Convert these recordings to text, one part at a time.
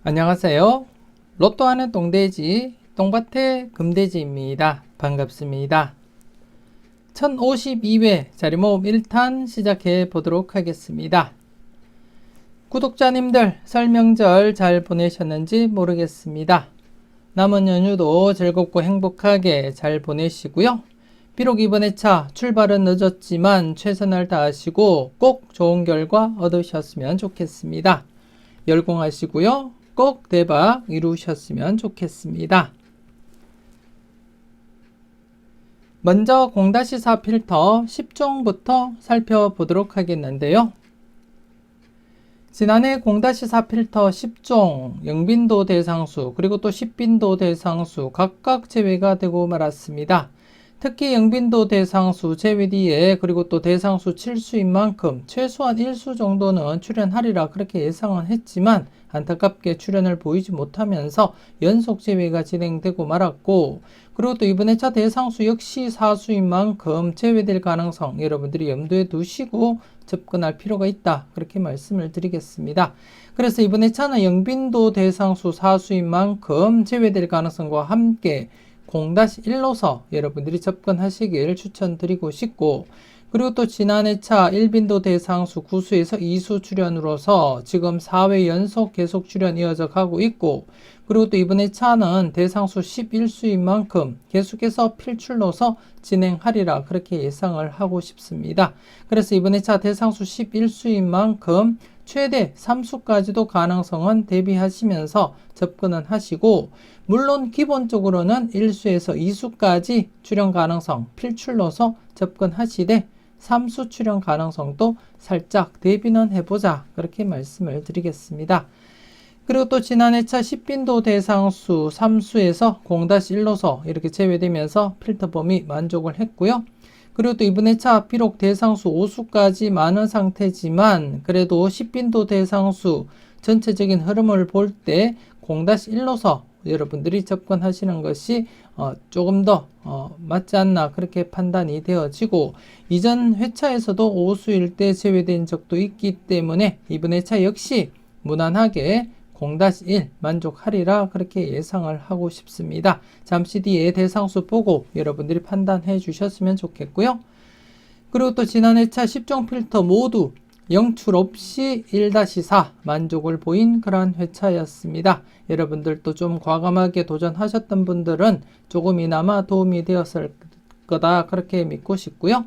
안녕하세요. 로또 하는 똥돼지, 똥밭의 금돼지입니다. 반갑습니다. 1052회 자리모음 1탄 시작해 보도록 하겠습니다. 구독자님들 설명절 잘 보내셨는지 모르겠습니다. 남은 연휴도 즐겁고 행복하게 잘 보내시고요. 비록 이번 회차 출발은 늦었지만 최선을 다하시고 꼭 좋은 결과 얻으셨으면 좋겠습니다. 열공하시고요. 꼭 대박 이루셨으면 좋겠습니다. 먼저 0-4 필터 10종부터 살펴보도록 하겠는데요. 지난해 0-4 필터 10종, 영빈도 대상수, 그리고 또 10빈도 대상수 각각 제외가 되고 말았습니다. 특히 영빈도 대상수 제외 뒤에 그리고 또 대상수 7수인 만큼 최소한 1수 정도는 출연하리라 그렇게 예상은 했지만 안타깝게 출연을 보이지 못하면서 연속 제외가 진행되고 말았고, 그리고 또 이번 회차 대상수 역시 4수인 만큼 제외될 가능성 여러분들이 염두에 두시고 접근할 필요가 있다 그렇게 말씀을 드리겠습니다. 그래서 이번 회차는 영빈도 대상수 4수인 만큼 제외될 가능성과 함께 0-1로서 여러분들이 접근하시길 추천드리고 싶고, 그리고 또 지난 회차 1빈도 대상수 9수에서 2수 출연으로서 지금 4회 연속 계속 출연 이어져 가고 있고, 그리고 또 이번 회차는 대상수 11수인 만큼 계속해서 필출로서 진행하리라 그렇게 예상을 하고 싶습니다. 그래서 이번 회차 대상수 11수인 만큼 최대 3수까지도 가능성은 대비하시면서 접근은 하시고, 물론 기본적으로는 1수에서 2수까지 출연 가능성 필출로서 접근하시되 3수 출연 가능성도 살짝 대비는 해보자 그렇게 말씀을 드리겠습니다. 그리고 또 지난 회차 10빈도 대상수 3수에서 0-1로서 이렇게 제외되면서 필터 범위 만족을 했고요. 그리고 또 이번 회차 비록 대상수 5수까지 많은 상태지만 그래도 10빈도 대상수 전체적인 흐름을 볼 때 0-1로서 여러분들이 접근하시는 것이 조금 더 맞지 않나 그렇게 판단이 되어지고, 이전 회차에서도 5수일 때 제외된 적도 있기 때문에 이번 회차 역시 무난하게 0-1 만족하리라 그렇게 예상을 하고 싶습니다. 잠시 뒤에 대상수 보고 여러분들이 판단해 주셨으면 좋겠고요. 그리고 또 지난 회차 10종 필터 모두 영출 없이 1-4 만족을 보인 그런 회차였습니다. 여러분들도 좀 과감하게 도전하셨던 분들은 조금이나마 도움이 되었을 거다 그렇게 믿고 싶고요.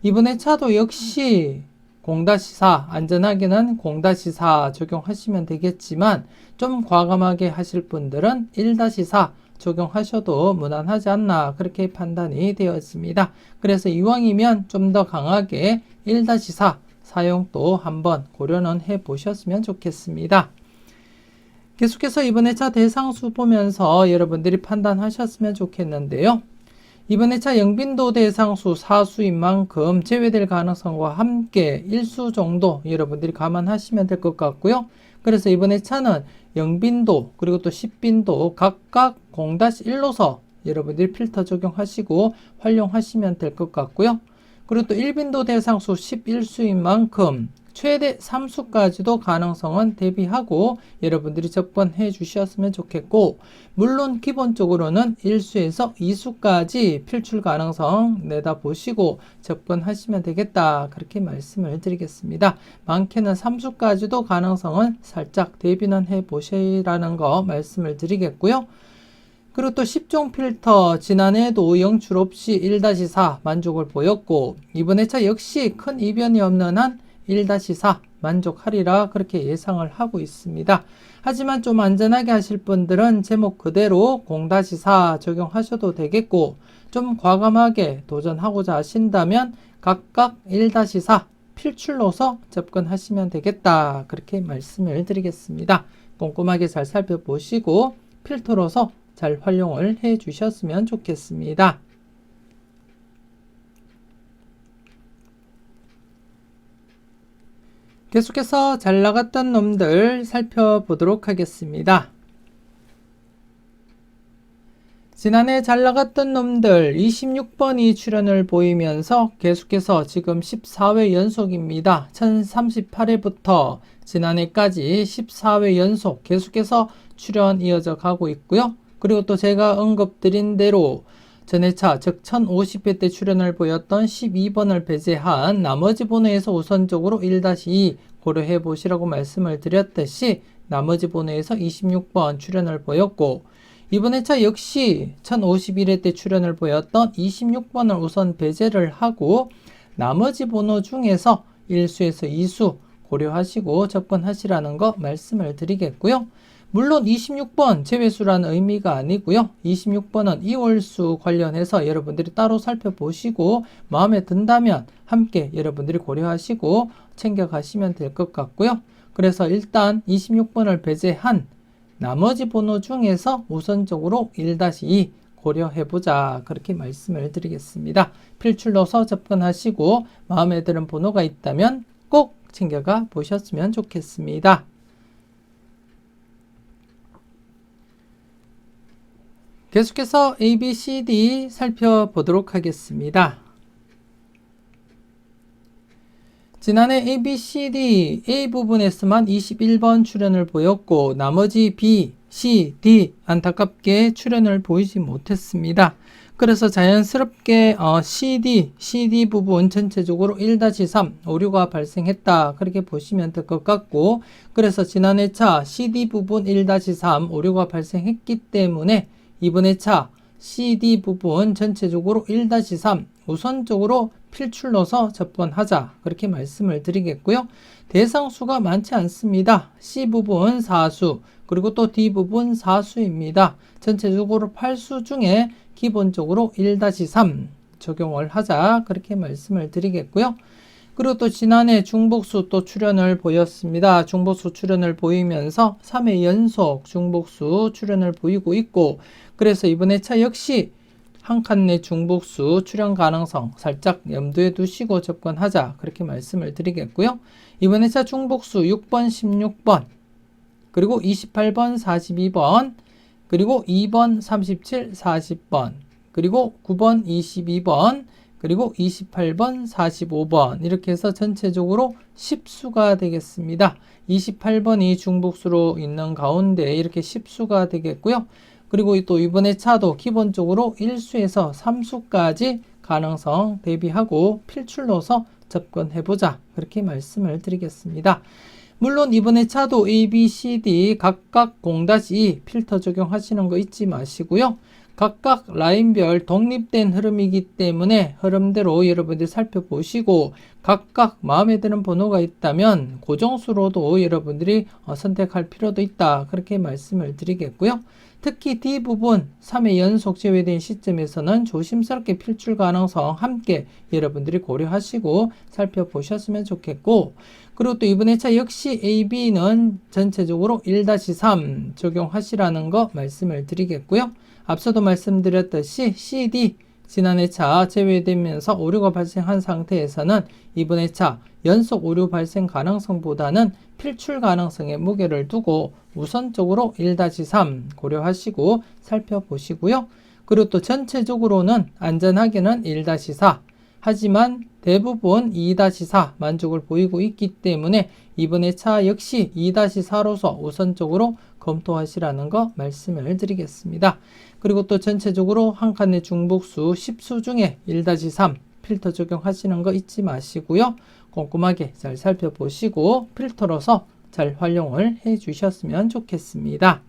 이번 회차도 역시 0-4 안전하게는 0-4 적용하시면 되겠지만 좀 과감하게 하실 분들은 1-4 적용하셔도 무난하지 않나 그렇게 판단이 되었습니다. 그래서 이왕이면 좀 더 강하게 1-4 사용도 한번 고려는 해 보셨으면 좋겠습니다. 계속해서 이번 회차 대상수 보면서 여러분들이 판단하셨으면 좋겠는데요. 이번 회차 영빈도 대상수 4수인 만큼 제외될 가능성과 함께 1수 정도 여러분들이 감안하시면 될 것 같고요. 그래서 이번 회차는 영빈도 그리고 또 10빈도 각각 0-1로서 여러분들이 필터 적용하시고 활용하시면 될 것 같고요. 그리고 또 1빈도 대상수 11수인 만큼 최대 3수까지도 가능성은 대비하고 여러분들이 접근해 주셨으면 좋겠고, 물론 기본적으로는 1수에서 2수까지 필출 가능성 내다보시고 접근하시면 되겠다 그렇게 말씀을 드리겠습니다. 많게는 3수까지도 가능성은 살짝 대비는 해 보시라는 거 말씀을 드리겠고요. 그리고 또 10종 필터 지난해에도 영출 없이 1-4 만족을 보였고, 이번 회차 역시 큰 이변이 없는 한 1-4 만족하리라 그렇게 예상을 하고 있습니다. 하지만 좀 안전하게 하실 분들은 제목 그대로 0-4 적용하셔도 되겠고, 좀 과감하게 도전하고자 하신다면 각각 1-4 필출로서 접근하시면 되겠다 그렇게 말씀을 드리겠습니다. 꼼꼼하게 잘 살펴보시고 필터로서 잘 활용을 해 주셨으면 좋겠습니다. 계속해서 잘 나갔던 놈들 살펴보도록 하겠습니다. 지난해 잘 나갔던 놈들 26번이 출연을 보이면서 계속해서 지금 14회 연속입니다. 1038회부터 지난해까지 14회 연속 계속해서 출연 이어져 가고 있고요. 그리고 또 제가 언급드린 대로 전회차 즉 1050회 때 출연을 보였던 12번을 배제한 나머지 번호에서 우선적으로 1-2 고려해 보시라고 말씀을 드렸듯이 나머지 번호에서 26번 출연을 보였고, 이번 회차 역시 1051회 때 출연을 보였던 26번을 우선 배제를 하고 나머지 번호 중에서 1수에서 2수 고려하시고 접근하시라는 거 말씀을 드리겠고요. 물론 26번 제외수라는 의미가 아니고요. 26번은 이월수 관련해서 여러분들이 따로 살펴보시고 마음에 든다면 함께 여러분들이 고려하시고 챙겨가시면 될 것 같고요. 그래서 일단 26번을 배제한 나머지 번호 중에서 우선적으로 1-2 고려해보자, 그렇게 말씀을 드리겠습니다. 필출로서 접근하시고 마음에 드는 번호가 있다면 꼭 챙겨가 보셨으면 좋겠습니다. 계속해서 A, B, C, D 살펴보도록 하겠습니다. 지난해 A, B, C, D, A 부분에서만 21번 출연을 보였고 나머지 B, C, D 안타깝게 출연을 보이지 못했습니다. 그래서 자연스럽게 CD 부분 전체적으로 1-3 오류가 발생했다, 그렇게 보시면 될 것 같고, 그래서 지난해 차 CD 부분 1-3 오류가 발생했기 때문에 이번 회차 CD 부분 전체적으로 1-3 우선적으로 필출로서 접근하자, 그렇게 말씀을 드리겠고요. 대상수가 많지 않습니다. C 부분 4수 그리고 또 D 부분 4수입니다. 전체적으로 8수 중에 기본적으로 1-3 적용을 하자, 그렇게 말씀을 드리겠고요. 그리고 또 지난해 중복수 또 출연을 보였습니다. 중복수 출연을 보이면서 3회 연속 중복수 출연을 보이고 있고, 그래서 이번 회차 역시 한 칸 내 중복수 출연 가능성 살짝 염두에 두시고 접근하자, 그렇게 말씀을 드리겠고요. 이번 회차 중복수 6번, 16번, 그리고 28번, 42번, 그리고 2번, 37, 40번, 그리고 9번, 22번, 그리고 28번, 45번 이렇게 해서 전체적으로 10수가 되겠습니다. 28번이 중복수로 있는 가운데 이렇게 10수가 되겠고요. 그리고 또 이번에 차도 기본적으로 1수에서 3수까지 가능성 대비하고 필출로서 접근해보자, 그렇게 말씀을 드리겠습니다. 물론 이번에 차도 A, B, C, D 각각 0-2 필터 적용하시는 거 잊지 마시고요. 각각 라인별 독립된 흐름이기 때문에 흐름대로 여러분들이 살펴보시고 각각 마음에 드는 번호가 있다면 고정수로도 여러분들이 선택할 필요도 있다, 그렇게 말씀을 드리겠고요. 특히 D 부분 3회 연속 제외된 시점에서는 조심스럽게 필출 가능성 함께 여러분들이 고려하시고 살펴보셨으면 좋겠고, 그리고 또 이번 회차 역시 A, B는 전체적으로 1-3 적용하시라는 거 말씀을 드리겠고요. 앞서도 말씀드렸듯이 C, D 지난 회차 제외되면서 오류가 발생한 상태에서는 이번 회차 연속 오류 발생 가능성보다는 필출 가능성에 무게를 두고 우선적으로 1-3 고려하시고 살펴보시고요. 그리고 또 전체적으로는 안전하게는 1-4 하지만 대부분 2-4 만족을 보이고 있기 때문에 이번 회차 역시 2-4로서 우선적으로 검토하시라는 거 말씀을 드리겠습니다. 그리고 또 전체적으로 한 칸의 중복수 10수 중에 1-3 필터 적용하시는 거 잊지 마시고요. 꼼꼼하게 잘 살펴보시고 필터로서 잘 활용을 해 주셨으면 좋겠습니다.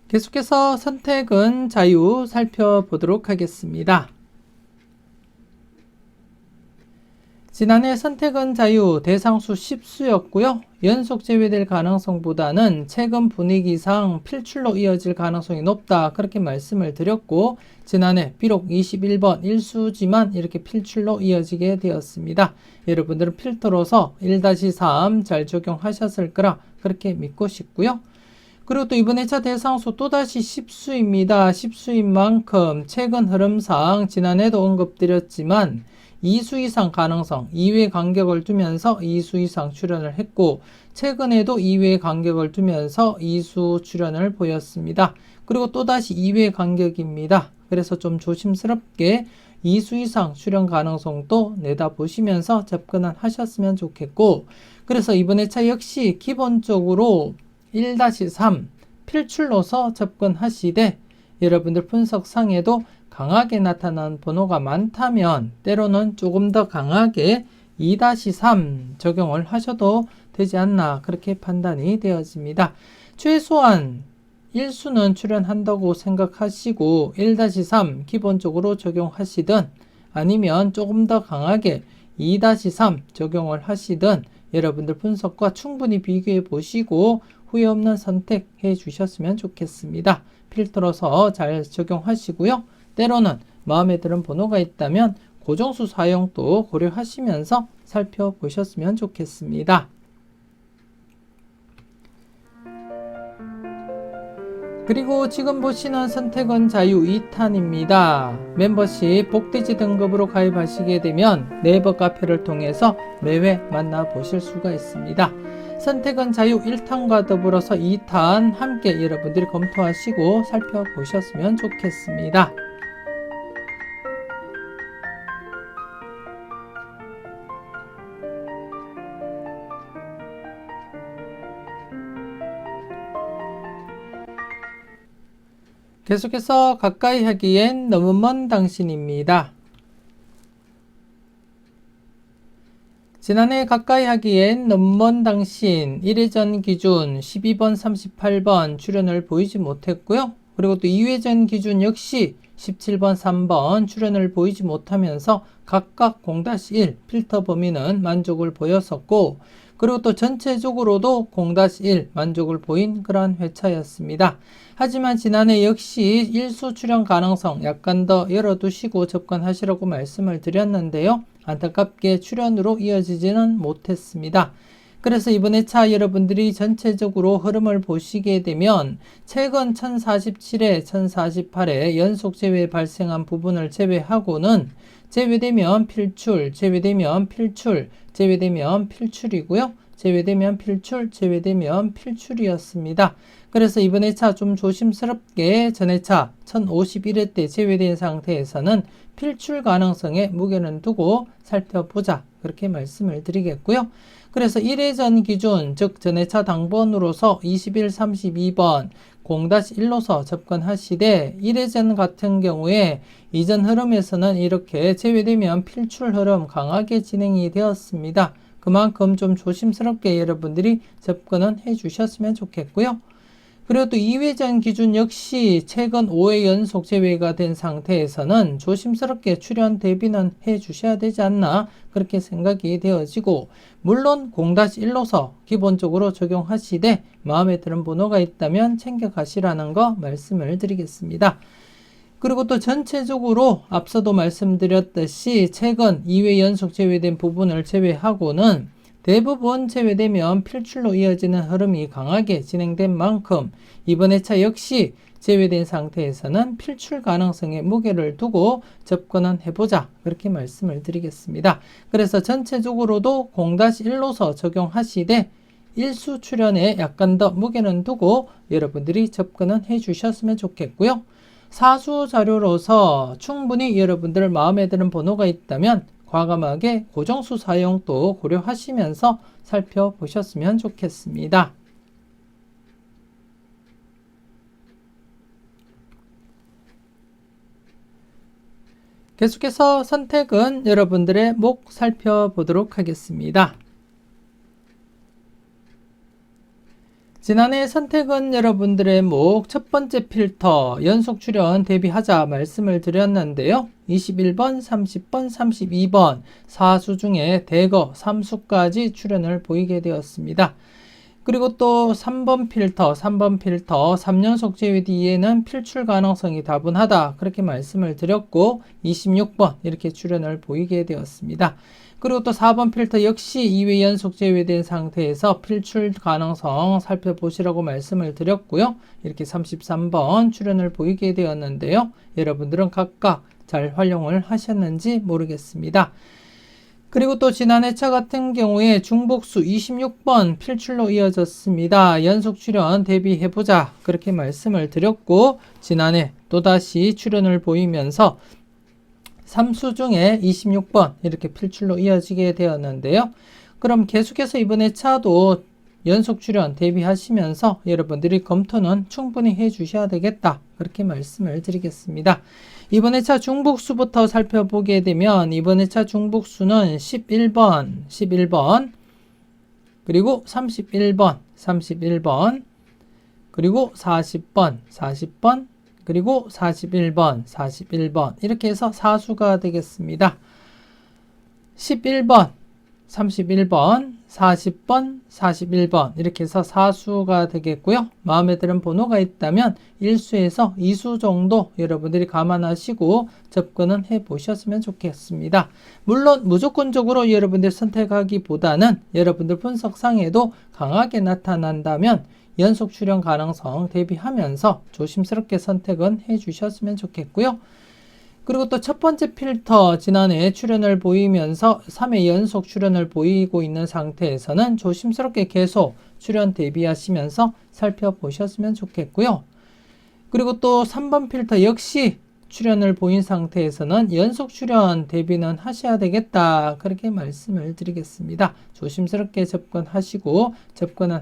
계속해서 선택은 자유 살펴보도록 하겠습니다. 지난해 선택은 자유 대상수 10수였고요. 연속 제외될 가능성보다는 최근 분위기상 필출로 이어질 가능성이 높다, 그렇게 말씀을 드렸고 지난해 비록 21번 1수지만 이렇게 필출로 이어지게 되었습니다. 여러분들은 필터로서 1-3 잘 적용하셨을 거라 그렇게 믿고 싶고요. 그리고 또 이번 회차 대상수 또다시 10수입니다. 10수인 만큼 최근 흐름상 지난해도 언급드렸지만 2수 이상 가능성, 2회 간격을 두면서 2수 이상 출연을 했고 최근에도 2회 간격을 두면서 이수 출현을 보였습니다. 그리고 또다시 2회 간격입니다. 그래서 좀 조심스럽게 2수 이상 출현 가능성도 내다보시면서 접근을 하셨으면 좋겠고, 그래서 이번 회차 역시 기본적으로 1-3 필출로서 접근하시되, 여러분들 분석상에도 강하게 나타난 번호가 많다면 때로는 조금 더 강하게 2-3 적용을 하셔도 되지 않나, 그렇게 판단이 되어집니다. 최소한 1수는 출현한다고 생각하시고 1-3 기본적으로 적용하시든, 아니면 조금 더 강하게 2-3 적용을 하시든 여러분들 분석과 충분히 비교해 보시고 후회 없는 선택해 주셨으면 좋겠습니다. 필터로서 잘 적용하시고요. 때로는 마음에 드는 번호가 있다면 고정수 사용도 고려하시면서 살펴보셨으면 좋겠습니다. 그리고 지금 보시는 선택은 자유 2탄입니다. 멤버십 복돼지 등급으로 가입하시게 되면 네이버 카페를 통해서 매회 만나보실 수가 있습니다. 선택은 자유 1탄과 더불어서 2탄 함께 여러분들이 검토하시고 살펴보셨으면 좋겠습니다. 계속해서 가까이 하기엔 너무 먼 당신입니다. 지난해 가까이 하기엔 너무 먼 당신 1회전 기준 12번 38번 출연을 보이지 못했고요. 그리고 또 2회전 기준 역시 17번 3번 출연을 보이지 못하면서 각각 0-1 필터 범위는 만족을 보였었고, 그리고 또 전체적으로도 0-1 만족을 보인 그러한 회차였습니다. 하지만 지난해 역시 1수 출현 가능성 약간 더 열어두시고 접근하시라고 말씀을 드렸는데요. 안타깝게 출현으로 이어지지는 못했습니다. 그래서 이번 회차 여러분들이 전체적으로 흐름을 보시게 되면 최근 1047회, 1048회 연속 제외 발생한 부분을 제외하고는 제외되면 필출, 제외되면 필출, 제외되면 필출이고요. 제외되면 필출, 제외되면 필출이었습니다. 그래서 이번 회차 좀 조심스럽게 전 회차 1051회 때 제외된 상태에서는 필출 가능성에 무게는 두고 살펴보자, 그렇게 말씀을 드리겠고요. 그래서 1회전 기준, 즉 전회차 당번으로서 21, 32번 0-1로서 접근하시되, 1회전 같은 경우에 이전 흐름에서는 이렇게 제외되면 필출 흐름 강하게 진행이 되었습니다. 그만큼 좀 조심스럽게 여러분들이 접근은 해 주셨으면 좋겠고요. 그리고 또 2회전 기준 역시 최근 5회 연속 제외가 된 상태에서는 조심스럽게 출현 대비는 해 주셔야 되지 않나, 그렇게 생각이 되어지고, 물론 0-1로서 기본적으로 적용하시되 마음에 드는 번호가 있다면 챙겨가시라는 거 말씀을 드리겠습니다. 그리고 또 전체적으로 앞서도 말씀드렸듯이 최근 2회 연속 제외된 부분을 제외하고는 대부분 제외되면 필출로 이어지는 흐름이 강하게 진행된 만큼 이번 회차 역시 제외된 상태에서는 필출 가능성에 무게를 두고 접근은 해보자, 그렇게 말씀을 드리겠습니다. 그래서 전체적으로도 0-1로서 적용하시되 1수 출현에 약간 더 무게는 두고 여러분들이 접근은 해 주셨으면 좋겠고요. 사수 자료로서 충분히 여러분들 마음에 드는 번호가 있다면 과감하게 고정수 사용도 고려하시면서 살펴보셨으면 좋겠습니다. 계속해서 선택은 여러분들의 목 살펴보도록 하겠습니다. 지난해 선택은 여러분들의 목 첫 번째 필터 연속 출현 대비하자 말씀을 드렸는데요. 21번, 30번, 32번 4수 중에 대거 3수까지 출현을 보이게 되었습니다. 그리고 또 3번 필터 3연속 제외 뒤에는 필출 가능성이 다분하다, 그렇게 말씀을 드렸고 26번 이렇게 출현을 보이게 되었습니다. 그리고 또 4번 필터 역시 2회 연속 제외된 상태에서 필출 가능성 살펴보시라고 말씀을 드렸고요. 이렇게 33번 출현을 보이게 되었는데요. 여러분들은 각각 잘 활용을 하셨는지 모르겠습니다. 그리고 또 지난해 차 같은 경우에 중복수 26번 필출로 이어졌습니다. 연속 출연 대비해보자 그렇게 말씀을 드렸고, 지난해 또다시 출연을 보이면서 3수 중에 26번 이렇게 필출로 이어지게 되었는데요. 그럼 계속해서 이번에 차도 연속 출연 대비하시면서 여러분들이 검토는 충분히 해 주셔야 되겠다 그렇게 말씀을 드리겠습니다. 이번에 차 중복수부터 살펴보게 되면 이번에 차 중복수는 11번 그리고 31번 그리고 40번 그리고 41번 이렇게 해서 4수가 되겠습니다. 11번 31번, 40번, 41번 이렇게 해서 4수가 되겠고요. 마음에 드는 번호가 있다면 1수에서 2수 정도 여러분들이 감안하시고 접근은 해 보셨으면 좋겠습니다. 물론 무조건적으로 여러분들 선택하기보다는 여러분들 분석상에도 강하게 나타난다면 연속 출연 가능성 대비하면서 조심스럽게 선택은 해 주셨으면 좋겠고요. 그리고 또 첫 번째 필터 지난해 출연을 보이면서 3회 연속 출연을 보이고 있는 상태에서는 조심스럽게 계속 출연 대비하시면서 살펴보셨으면 좋겠고요. 그리고 또 3번 필터 역시 출연을 보인 상태에서는 연속 출연 대비는 하셔야 되겠다 그렇게 말씀을 드리겠습니다. 조심스럽게 접근은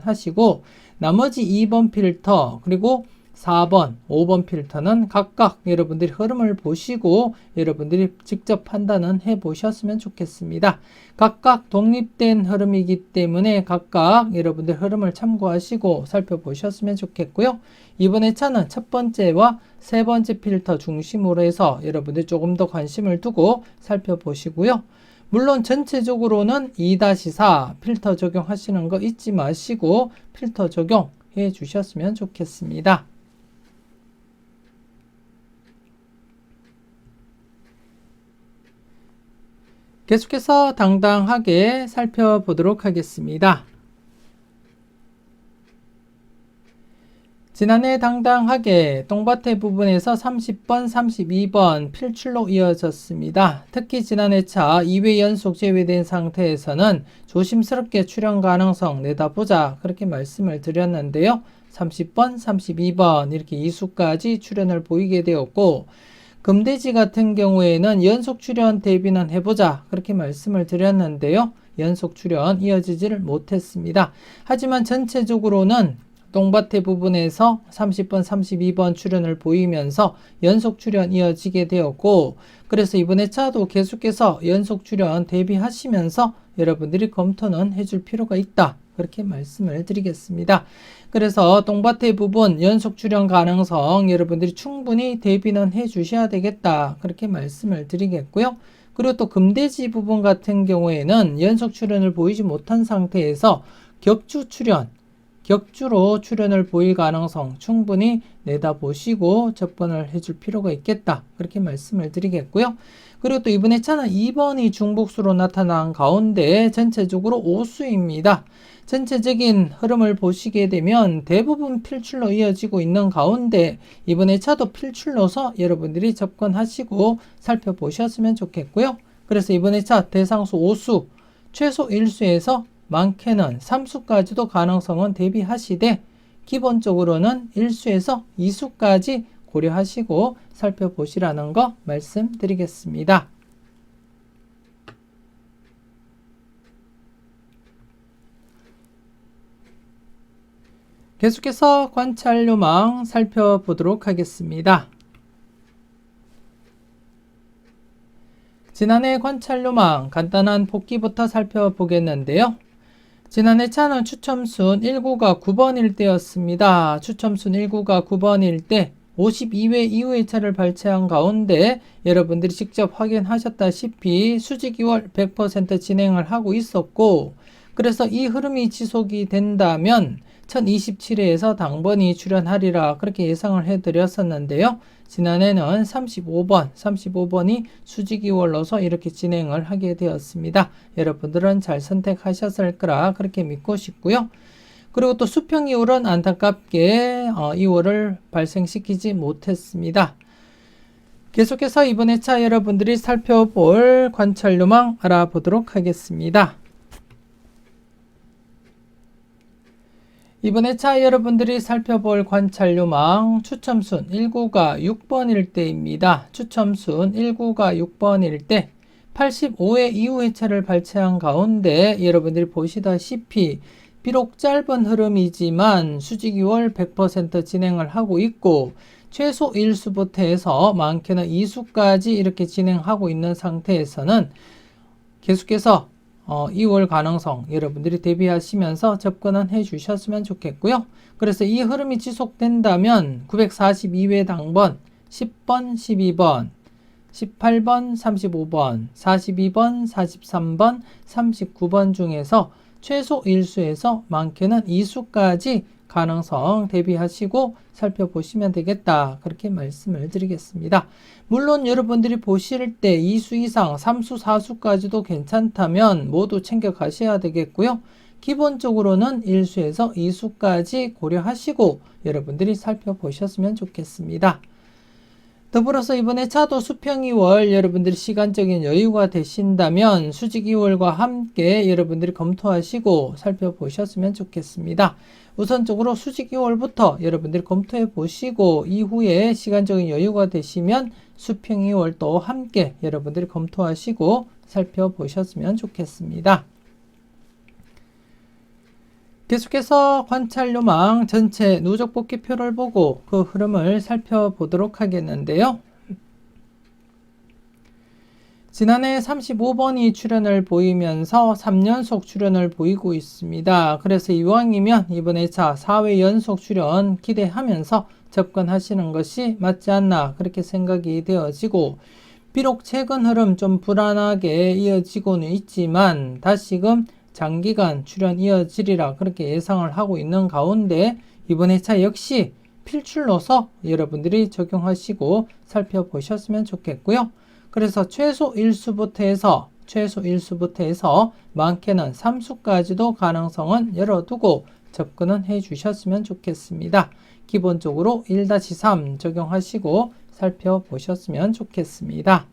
하시고 나머지 2번 필터 그리고 4번, 5번 필터는 각각 여러분들이 흐름을 보시고 여러분들이 직접 판단은 해 보셨으면 좋겠습니다. 각각 독립된 흐름이기 때문에 각각 여러분들 흐름을 참고하시고 살펴보셨으면 좋겠고요. 이번에 차는 첫 번째와 세 번째 필터 중심으로 해서 여러분들 조금 더 관심을 두고 살펴보시고요. 물론 전체적으로는 2-4 필터 적용하시는 거 잊지 마시고 필터 적용해 주셨으면 좋겠습니다. 계속해서 당당하게 살펴보도록 하겠습니다. 지난해 당당하게 똥밭에 부분에서 30번, 32번 필출로 이어졌습니다. 특히 지난해 차 2회 연속 제외된 상태에서는 조심스럽게 출연 가능성 내다보자 그렇게 말씀을 드렸는데요. 30번, 32번 이렇게 2수까지 출연을 보이게 되었고, 금돼지 같은 경우에는 연속 출연 대비는 해보자 그렇게 말씀을 드렸는데요. 연속 출연 이어지지를 못했습니다. 하지만 전체적으로는 똥밭의 부분에서 30번, 32번 출연을 보이면서 연속 출연 이어지게 되었고, 그래서 이번에 차도 계속해서 연속 출연 대비하시면서 여러분들이 검토는 해줄 필요가 있다 그렇게 말씀을 드리겠습니다. 그래서 똥밭의 부분 연속 출연 가능성 여러분들이 충분히 대비는 해 주셔야 되겠다 그렇게 말씀을 드리겠고요. 그리고 또 금돼지 부분 같은 경우에는 연속 출연을 보이지 못한 상태에서 격주로 출연을 보일 가능성 충분히 내다보시고 접근을 해줄 필요가 있겠다 그렇게 말씀을 드리겠고요. 그리고 또 이번에 차는 2번이 중복수로 나타난 가운데 전체적으로 5수입니다. 전체적인 흐름을 보시게 되면 대부분 필출로 이어지고 있는 가운데 이번에 차도 필출로서 여러분들이 접근하시고 살펴보셨으면 좋겠고요. 그래서 이번에 차 대상수 5수, 최소 1수에서 많게는 3수까지도 가능성은 대비하시되 기본적으로는 1수에서 2수까지 고려하시고 살펴보시라는 거 말씀드리겠습니다. 계속해서 관찰요망 살펴보도록 하겠습니다. 지난해 관찰요망 간단한 복기부터 살펴보겠는데요. 지난해 차는 추첨순 1구가 9번일 때였습니다. 추첨순 1구가 9번일 때 52회 이후의 차를 발췌한 가운데 여러분들이 직접 확인하셨다시피 수직 2월 100% 진행을 하고 있었고, 그래서 이 흐름이 지속이 된다면 1027회에서 당번이 출연하리라 그렇게 예상을 해드렸었는데요. 지난해는 35번이 수직 2월로서 이렇게 진행을 하게 되었습니다. 여러분들은 잘 선택하셨을 거라 그렇게 믿고 싶고요. 그리고 또 수평 2월은 안타깝게 2월을 발생시키지 못했습니다. 계속해서 이번 회차 여러분들이 살펴볼 관찰요망 알아보도록 하겠습니다. 이번 회차 여러분들이 살펴볼 관찰요망 추첨순 1구가 6번일 때입니다. 추첨순 1구가 6번일 때 85회 이후 회차를 발췌한 가운데 여러분들이 보시다시피 비록 짧은 흐름이지만 수직이월 100% 진행을 하고 있고 최소 1수부터 해서 많게는 2수까지 이렇게 진행하고 있는 상태에서는 계속해서 2월 가능성 여러분들이 대비하시면서 접근은 해 주셨으면 좋겠고요. 그래서 이 흐름이 지속된다면 942회 당번 10번, 12번, 18번, 35번, 42번, 43번, 39번 중에서 최소 1수에서 많게는 2수까지 가능성 대비하시고 살펴보시면 되겠다. 그렇게 말씀을 드리겠습니다. 물론 여러분들이 보실 때 2수 이상 3수, 4수까지도 괜찮다면 모두 챙겨 가셔야 되겠고요. 기본적으로는 1수에서 2수까지 고려하시고 여러분들이 살펴보셨으면 좋겠습니다. 더불어서 이번에 차도 수평 2월 여러분들이 시간적인 여유가 되신다면 수직 2월과 함께 여러분들이 검토하시고 살펴보셨으면 좋겠습니다. 우선적으로 수직 2월부터 여러분들이 검토해 보시고 이후에 시간적인 여유가 되시면 수평 2월도 함께 여러분들이 검토하시고 살펴보셨으면 좋겠습니다. 계속해서 관찰요망 전체 누적 복귀표를 보고 그 흐름을 살펴보도록 하겠는데요. 지난해 35번이 출현을 보이면서 3연속 출현을 보이고 있습니다. 그래서 이왕이면 이번 회차 4회 연속 출현 기대하면서 접근하시는 것이 맞지 않나 그렇게 생각이 되어지고 비록 최근 흐름 좀 불안하게 이어지고는 있지만 다시금 장기간 출현 이어지리라 그렇게 예상을 하고 있는 가운데 이번 회차 역시 필출로서 여러분들이 적용하시고 살펴보셨으면 좋겠고요. 그래서 최소 1수부터 해서 많게는 3수까지도 가능성은 열어두고 접근은 해 주셨으면 좋겠습니다. 기본적으로 1-3 적용하시고 살펴보셨으면 좋겠습니다.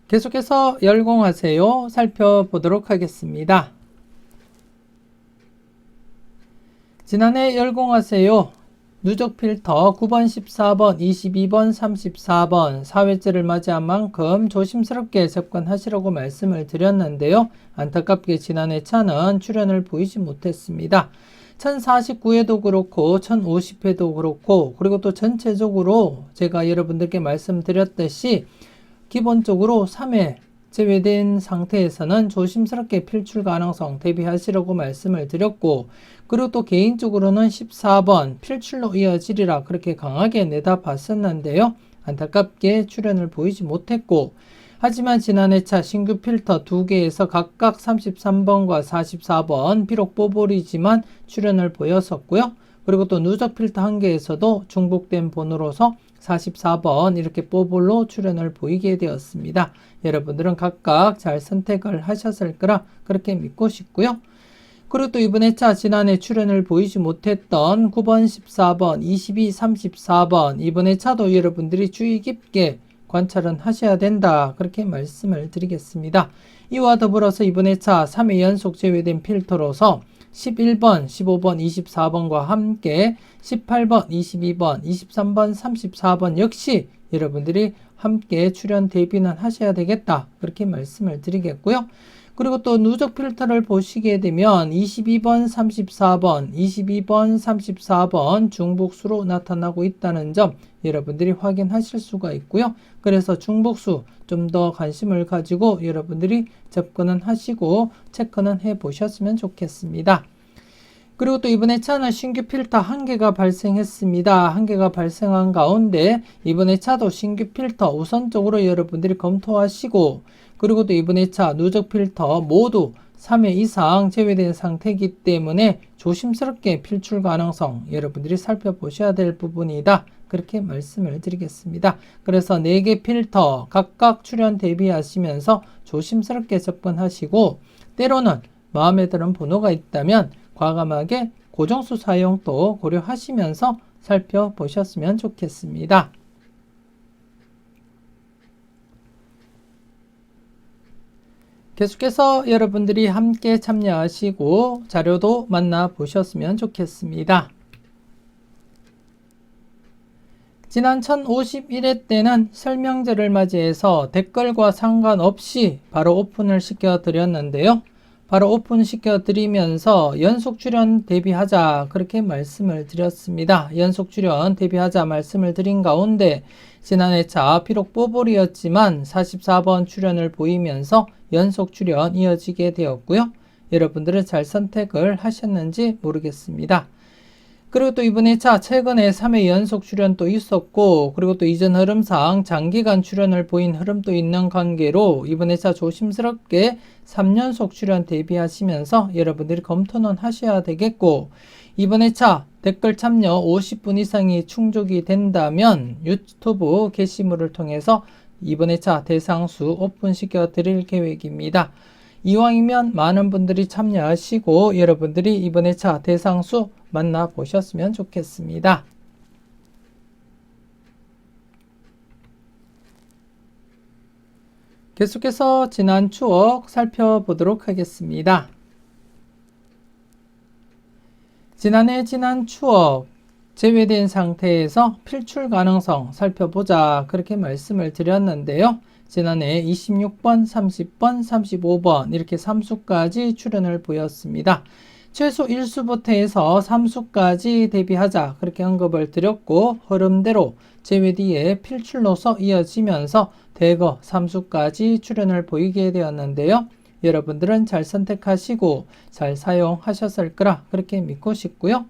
계속해서 열공하세요 살펴보도록 하겠습니다. 지난해 열공하세요 누적 필터 9번, 14번, 22번, 34번 4회째를 맞이한 만큼 조심스럽게 접근하시라고 말씀을 드렸는데요. 안타깝게 지난해 차는 출현을 보이지 못했습니다. 1049회도 그렇고 1050회도 그렇고 그리고 또 전체적으로 제가 여러분들께 말씀드렸듯이 기본적으로 3회 제외된 상태에서는 조심스럽게 필출 가능성 대비하시라고 말씀을 드렸고 그리고 또 개인적으로는 14번 필출로 이어지리라 그렇게 강하게 내다봤었는데요. 안타깝게 출현을 보이지 못했고 하지만 지난해 차 신규 필터 2개에서 각각 33번과 44번 비록 뽀볼이지만 출현을 보였었고요. 그리고 또 누적 필터 1개에서도 중복된 번호로서 44번 이렇게 뽀볼로 출현을 보이게 되었습니다. 여러분들은 각각 잘 선택을 하셨을 거라 그렇게 믿고 싶고요. 그리고 또 이번 회차 지난해 출현을 보이지 못했던 9번, 14번, 22, 34번 이번 회차도 여러분들이 주의 깊게 관찰은 하셔야 된다 그렇게 말씀을 드리겠습니다. 이와 더불어서 이번 회차 3회 연속 제외된 필터로서 11번, 15번, 24번과 함께 18번, 22번, 23번, 34번 역시 여러분들이 함께 출현 대비는 하셔야 되겠다 그렇게 말씀을 드리겠고요. 그리고 또 누적 필터를 보시게 되면 22번, 34번, 22번, 34번 중복수로 나타나고 있다는 점 여러분들이 확인하실 수가 있고요. 그래서 중복수 좀 더 관심을 가지고 여러분들이 접근은 하시고 체크는 해 보셨으면 좋겠습니다. 그리고 또 이번 회차는 신규 필터 1개가 발생했습니다. 1개가 발생한 가운데 이번 회차도 신규 필터 우선적으로 여러분들이 검토하시고 그리고 또 이번 회차 누적 필터 모두 3회 이상 제외된 상태이기 때문에 조심스럽게 필출 가능성 여러분들이 살펴보셔야 될 부분이다. 그렇게 말씀을 드리겠습니다. 그래서 4개 필터 각각 출현 대비하시면서 조심스럽게 접근하시고 때로는 마음에 드는 번호가 있다면 과감하게 고정수 사용도 고려하시면서 살펴보셨으면 좋겠습니다. 계속해서 여러분들이 함께 참여하시고 자료도 만나보셨으면 좋겠습니다. 지난 1051회 때는 설명제를 맞이해서 댓글과 상관없이 바로 오픈을 시켜드렸는데요. 바로 오픈시켜 드리면서 연속 출연 대비하자 그렇게 말씀을 드렸습니다. 연속 출연 대비하자 말씀을 드린 가운데 지난 회차 비록 뽀볼이었지만 44번 출연을 보이면서 연속 출연 이어지게 되었고요. 여러분들은 잘 선택을 하셨는지 모르겠습니다. 그리고 또 이번 회차 최근에 3회 연속 출연도 있었고, 그리고 또 이전 흐름상 장기간 출연을 보인 흐름도 있는 관계로 이번 회차 조심스럽게 3연속 출연 대비하시면서 여러분들이 검토는 하셔야 되겠고, 이번 회차 댓글 참여 50분 이상이 충족이 된다면 유튜브 게시물을 통해서 이번 회차 대상수 오픈시켜 드릴 계획입니다. 이왕이면 많은 분들이 참여하시고 여러분들이 이번 회차 대상수 만나보셨으면 좋겠습니다. 계속해서 지난 추억 살펴보도록 하겠습니다. 지난해 지난 추억 제외된 상태에서 필출 가능성 살펴보자 그렇게 말씀을 드렸는데요. 지난해 26번, 30번, 35번 이렇게 3수까지 출연을 보였습니다. 최소 1수부터 해서 3수까지 대비하자 그렇게 언급을 드렸고 흐름대로 제외 뒤에 필출로서 이어지면서 대거 3수까지 출연을 보이게 되었는데요. 여러분들은 잘 선택하시고 잘 사용하셨을 거라 그렇게 믿고 싶고요.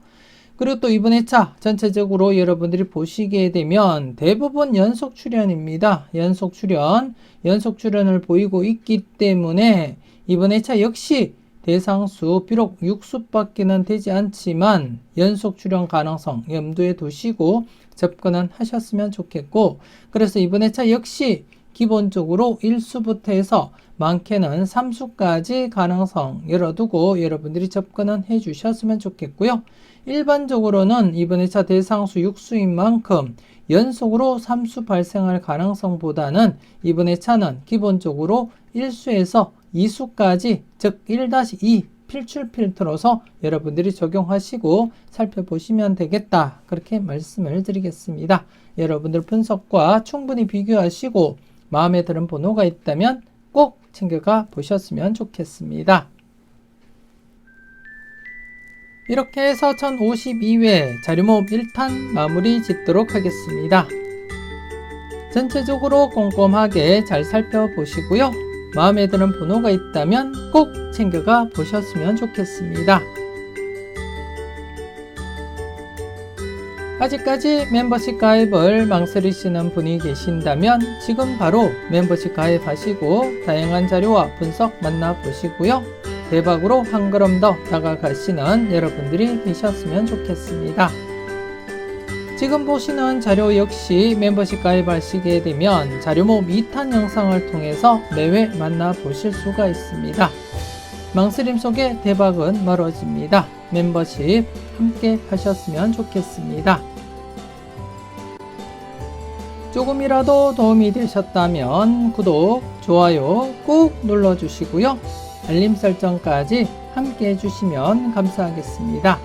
그리고 또 이번 회차 전체적으로 여러분들이 보시게 되면 대부분 연속 출연입니다. 연속 출연을 보이고 있기 때문에 이번 회차 역시 대상수 비록 6수밖에는 되지 않지만 연속 출연 가능성 염두에 두시고 접근은 하셨으면 좋겠고, 그래서 이번 회차 역시 기본적으로 1수부터 해서 많게는 3수까지 가능성 열어두고 여러분들이 접근은 해 주셨으면 좋겠고요. 일반적으로는 이번 회차 대상수 6수인 만큼 연속으로 3수 발생할 가능성보다는 이번 회차는 기본적으로 1수에서 2수까지 즉 1-2 필출 필터로서 여러분들이 적용하시고 살펴보시면 되겠다 그렇게 말씀을 드리겠습니다. 여러분들 분석과 충분히 비교하시고 마음에 드는 번호가 있다면 꼭 챙겨가 보셨으면 좋겠습니다. 이렇게 해서 1052회 자료모음 1탄 마무리 짓도록 하겠습니다. 전체적으로 꼼꼼하게 잘 살펴보시고요. 마음에 드는 번호가 있다면 꼭 챙겨가 보셨으면 좋겠습니다. 아직까지 멤버십 가입을 망설이시는 분이 계신다면 지금 바로 멤버십 가입하시고 다양한 자료와 분석 만나보시고요. 대박으로 한 걸음 더 다가가시는 여러분들이 되셨으면 좋겠습니다. 지금 보시는 자료 역시 멤버십 가입하시게 되면 자료 모음 2탄 영상을 통해서 매회 만나보실 수가 있습니다. 망설임 속에 대박은 멀어집니다. 멤버십 함께 하셨으면 좋겠습니다. 조금이라도 도움이 되셨다면 구독, 좋아요 꾹 눌러주시고요. 알림 설정까지 함께 해주시면 감사하겠습니다.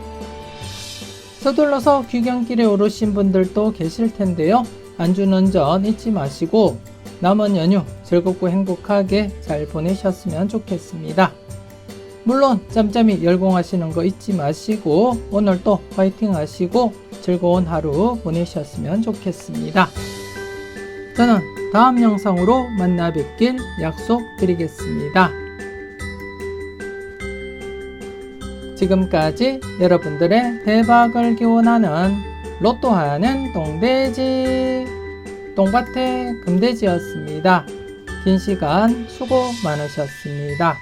서둘러서 귀경길에 오르신 분들도 계실 텐데요. 안전운전 잊지 마시고 남은 연휴 즐겁고 행복하게 잘 보내셨으면 좋겠습니다. 물론 짬짬이 열공하시는 거 잊지 마시고 오늘도 화이팅 하시고 즐거운 하루 보내셨으면 좋겠습니다. 저는 다음 영상으로 만나 뵙길 약속드리겠습니다. 지금까지 여러분들의 대박을 기원하는 로또하는 똥돼지 똥밭의 금돼지였습니다. 긴 시간 수고 많으셨습니다.